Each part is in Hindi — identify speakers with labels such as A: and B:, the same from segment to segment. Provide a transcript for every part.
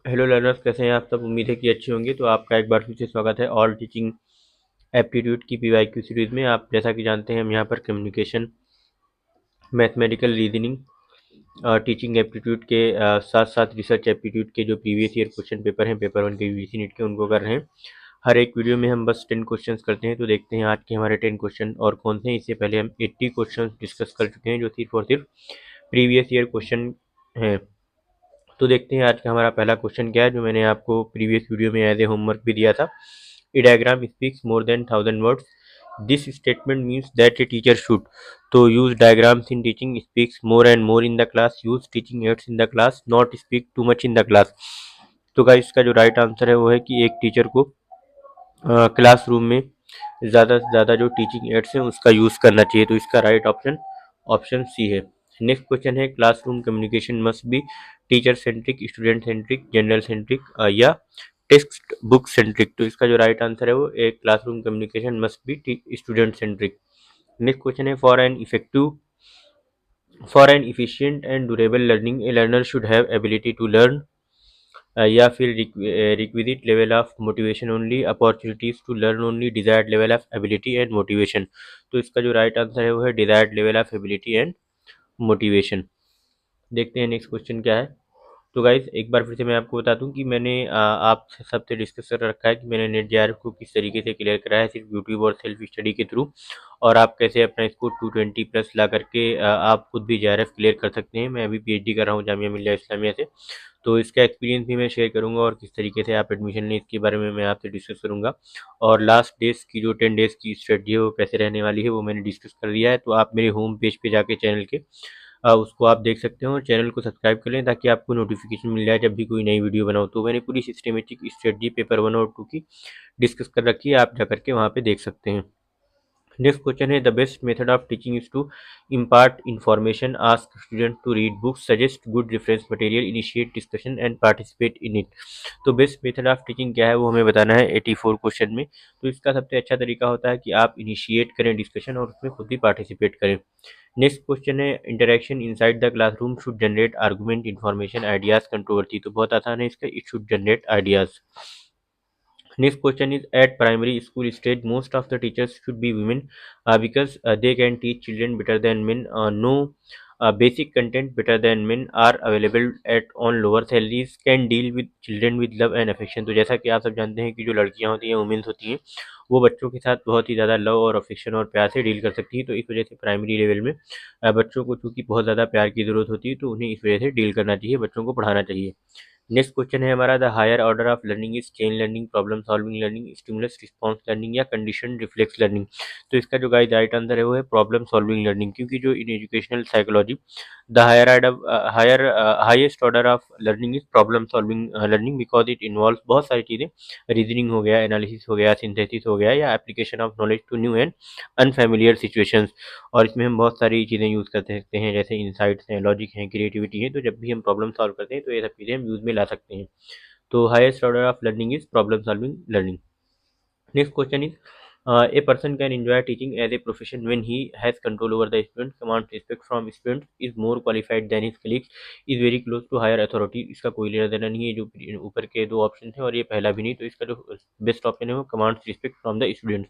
A: हेलो लर्नर्स, कैसे हैं आप सब। उम्मीद है कि अच्छे होंगे। तो आपका एक बार फिर से स्वागत है ऑल टीचिंग एप्टीट्यूड की पीवाईक्यू सीरीज़ में। आप जैसा कि जानते हैं हम यहाँ पर communication, mathematical reasoning, teaching aptitude के साथ साथ रिसर्च एप्टीट्यूड के जो प्रीवियस ईयर क्वेश्चन पेपर हैं, पेपर 1 के यूजीसी नीट के, उनको कर रहे हैं। हर एक वीडियो में हम बस 10 क्वेश्चन करते हैं। तो देखते हैं आज के हमारे 10 क्वेश्चन और कौन से हैं। इससे पहले हम 80 क्वेश्चन डिस्कस कर चुके हैं जो सिर्फ और सिर्फ प्रीवियस ईयर क्वेश्चन हैं। तो देखते हैं आज का हमारा पहला क्वेश्चन क्या है, जो मैंने आपको प्रीवियस वीडियो में एज ए होमवर्क भी दिया था। A diagram speaks more than 1000 words. This statement means that a teacher should. तो use diagrams in teaching, speaks more and more in the class, use teaching aids in the class, not speak too much in the class. तो गाइस इसका जो राइट आंसर है वो है कि एक टीचर को क्लासरूम में ज़्यादा से ज़्यादा जो टीचिंग एड्स हैं उसका यूज़ करना चाहिए। तो इसका राइट ऑप्शन ऑप्शन सी है। नेक्स्ट क्वेश्चन है, classroom communication must be teacher centric, student centric, general centric या टेक्स्ट बुक सेंट्रिक। तो इसका जो राइट आंसर है वो एक classroom communication must be student centric. Next question है, for an efficient and durable learning a learner should have ability to learn, या फिर requisite level of motivation only, opportunities to learn only, desired level of ability and motivation. तो इसका जो राइट आंसर है वो है desired level of ability and motivation. देखते हैं नेक्स्ट क्वेश्चन क्या है। तो गाइज एक बार फिर से मैं आपको बता दूं कि मैंने आप सबसे डिस्कस कर रखा है कि मैंने नेट जेआरएफ को किस तरीके से क्लियर करा है, सिर्फ यूट्यूब और सेल्फ स्टडी के थ्रू, और आप कैसे अपना स्कोर 220 प्लस ला करके आप खुद भी जेआरएफ क्लियर कर सकते हैं। मैं अभी पीएचडी कर रहा हूँ जामिया मिल्लिया इस्लामिया से, तो इसका एक्सपीरियंस भी मैं शेयर करूंगा और किस तरीके से आप एडमिशन लें इसके बारे में मैं आपसे डिस्कस करूंगा। और लास्ट डेज की जो 10 डेज की स्ट्रेटजी है वो कैसे रहने वाली है वो मैंने डिस्कस कर दिया है। तो आप मेरे होम पेज पे जाके चैनल के उसको आप देख सकते हो और चैनल को सब्सक्राइब कर लें ताकि आपको नोटिफिकेशन मिल जाए जब भी कोई नई वीडियो बनाओ। तो मैंने पूरी सिस्टमेटिक स्ट्रेटजी पेपर 1 और 2 की डिस्कस कर रखी है, आप जा करके वहाँ पे देख सकते हैं। नेक्स्ट क्वेश्चन है, the best method of teaching is to impart information, ask student to read books, suggest good reference material, initiate discussion and participate in it. तो बेस्ट मेथड ऑफ टीचिंग क्या है वो हमें बताना है 84 क्वेश्चन में। तो इसका सबसे अच्छा तरीका होता है कि आप इनिशिएट करें डिस्कशन और उसमें खुद भी पार्टिसिपेट करें। नेक्स्ट क्वेश्चन है, interaction inside the classroom should generate argument, information, ideas, controversy. तो बहुत आसान है इसका, it should generate ideas. Next question is, at primary school stage, most of the teachers should be women because they can teach children better than men. No basic content better than men are available at on lower salaries, can deal with children with love and affection। तो जैसा कि आप सब जानते हैं कि जो लड़कियां होती हैं, वुमेन्स होती हैं, वो बच्चों के साथ बहुत ही ज़्यादा लव और अफेक्शन और प्यार से डील कर सकती है। तो इस वजह से प्राइमरी लेवल में बच्चों को चूँकि बहुत ज़्यादा प्यार की ज़रूरत होती है, तो उन्हें इस वजह से डील करना चाहिए, बच्चों को पढ़ाना चाहिए। नेक्स्ट क्वेश्चन है हमारा, the higher order of learning is chain learning, problem solving learning, stimulus response learning या कंडीशन रिफ्लेक्स लर्निंग। तो इसका जो गाइस राइट आंसर है वो है प्रॉब्लम सॉल्विंग लर्निंग, क्योंकि जो in educational psychology the highest order of learning is problem solving learning, because it involve बहुत सारी चीज़ें, रीजनिंग हो गया, एनालिसिस हो गया, सिंथेसिस हो गया, या application of knowledge to new and unfamiliar situations. और इसमें हम बहुत सारी चीज़ें यूज़ कर सकते हैं, जैसे इंसाइट्स हैं, लॉजिक हैं, क्रिएटिविटी है। तो जब भी हम प्रॉब्लम सॉल्व करते हैं तो ये सब चीज़ें हम यूज़ में ला सकते हैं। तो highest order of learning is problem solving learning. Next question is, a person can enjoy teaching as a profession when he has control over the students, commands respect from students, is more qualified than his colleagues, is very close to higher authority। इसका कोई लेना देना नहीं है, जो ऊपर के दो ऑप्शन थे और ये पहला भी नहीं। तो इसका जो बेस्ट ऑप्शन है वो commands respect from the students.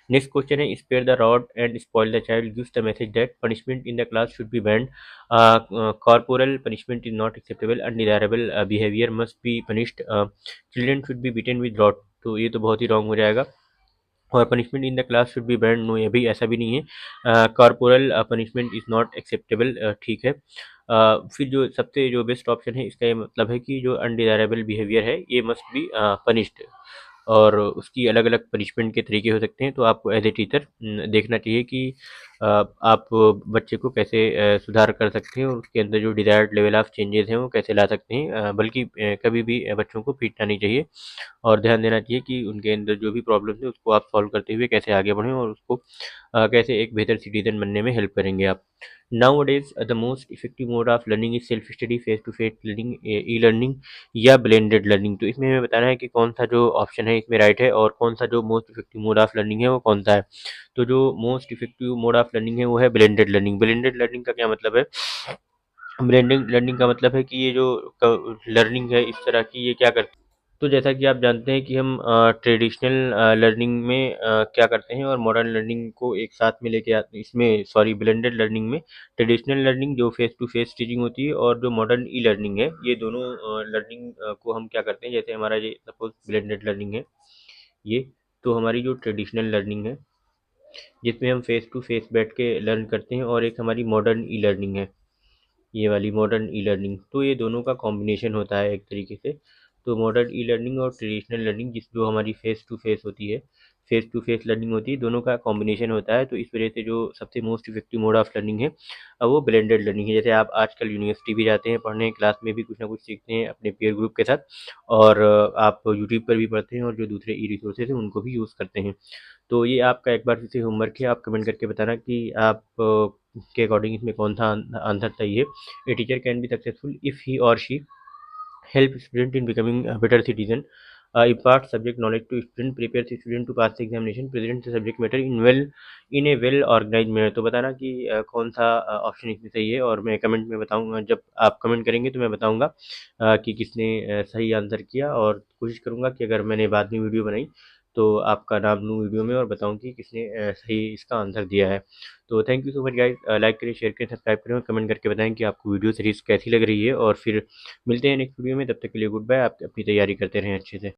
A: Next question है, spare the rod and spoil the child gives the message that punishment in the class should be banned, corporal punishment is not acceptable, undesirable behaviour must be punished, children should be beaten with rod. तो ये तो बहुत ही रॉन्ग हो जाएगा। और punishment in the class should be banned, no, ये भी ऐसा भी नहीं है। Corporal punishment is not acceptable, ठीक है। फिर जो सबसे जो बेस्ट ऑप्शन है इसका ये मतलब है कि जो अनडिजायरेबल बिहेवियर है ये मस्ट बी पनिश्ड, और उसकी अलग अलग पनिशमेंट के तरीके हो सकते हैं। तो आपको एज ए टीचर देखना चाहिए कि आप बच्चे को कैसे सुधार कर सकते हैं और उसके अंदर जो डिज़ायर्ड लेवल ऑफ चेंजेस हैं वो कैसे ला सकते हैं। बल्कि कभी भी बच्चों को पीटना नहीं चाहिए और ध्यान देना चाहिए कि उनके अंदर जो भी प्रॉब्लम है उसको आप सॉल्व करते हुए कैसे आगे बढ़ें और उसको कैसे एक बेहतर सिटीजन बनने में हेल्प करेंगे आप। Now days the most effective mode of learning is self study, face to face learning, e learning या ब्लेंडेड लर्निंग। तो इसमें हमें बताना है कि कौन सा जो ऑप्शन है इसमें राइट है और कौन सा जो most effective mode of learning है वो कौन सा है। तो जो most effective mode of learning है वो है ब्लेंडेड लर्निंग। ब्लेंडेड लर्निंग का क्या मतलब है ब्लेंडेड लर्निंग का मतलब है कि ये जो लर्निंग है इस तरह की ये क्या करती है। तो जैसा कि आप जानते हैं कि हम ट्रेडिशनल लर्निंग में क्या करते हैं और मॉडर्न लर्निंग को एक साथ में लेके आते हैं इसमें, सॉरी, ब्लेंडेड लर्निंग में ट्रेडिशनल लर्निंग जो फेस टू फेस टीचिंग होती है और जो मॉडर्न ई लर्निंग है, ये दोनों लर्निंग को हम क्या करते हैं, जैसे हमारा ये सपोज ब्लेंडेड लर्निंग है ये, तो हमारी जो ट्रेडिशनल लर्निंग है जिसमें हम फेस टू फेस बैठ के लर्न करते हैं, और एक हमारी मॉडर्न ई लर्निंग है, ये वाली मॉडर्न ई लर्निंग, तो ये दोनों का कॉम्बिनेशन होता है एक तरीके से। तो मॉडर्न ई लर्निंग और ट्रेडिशनल लर्निंग जिस जो हमारी फेस टू फेस होती है, फेस टू फेस लर्निंग होती है, दोनों का कॉम्बिनेशन होता है। तो इस वजह से जो सबसे most effective mode of learning है वो ब्लेंडेड लर्निंग है। जैसे आप आजकल यूनिवर्सिटी भी जाते हैं पढ़ने, क्लास में भी कुछ ना कुछ सीखते हैं अपने पीयर ग्रुप के साथ, और आप यूट्यूब पर भी पढ़ते हैं और जो दूसरे ई रिसोर्सेज हैं उनको भी यूज़ करते हैं। तो ये आपका एक बार फिर से होमवर्क है, आप कमेंट करके बताना कि आप के अकॉर्डिंग इसमें कौन सा आंसर सही है। A teacher can be successful if he or she help student in becoming a better citizen, impart subject knowledge to student, prepares student to pass the examination, present the subject matter in a well organized manner। तो बताना कि कौन सा ऑप्शन इसमें सही है, और मैं कमेंट में बताऊंगा, जब आप कमेंट करेंगे तो मैं बताऊंगा कि किसने सही आंसर किया, और कोशिश करूंगा कि अगर मैंने बाद में वीडियो बनाई तो आपका नाम लूँ वीडियो में और बताऊं कि किसने सही इसका आंसर दिया है। तो thank you so much guys, like करें, शेयर करें, सब्सक्राइब करें और कमेंट करके बताएं कि आपको वीडियो सीरीज कैसी लग रही है, और फिर मिलते हैं नेक्स्ट वीडियो में। तब तक के लिए गुड बाय। आप अपनी तैयारी करते रहें अच्छे से।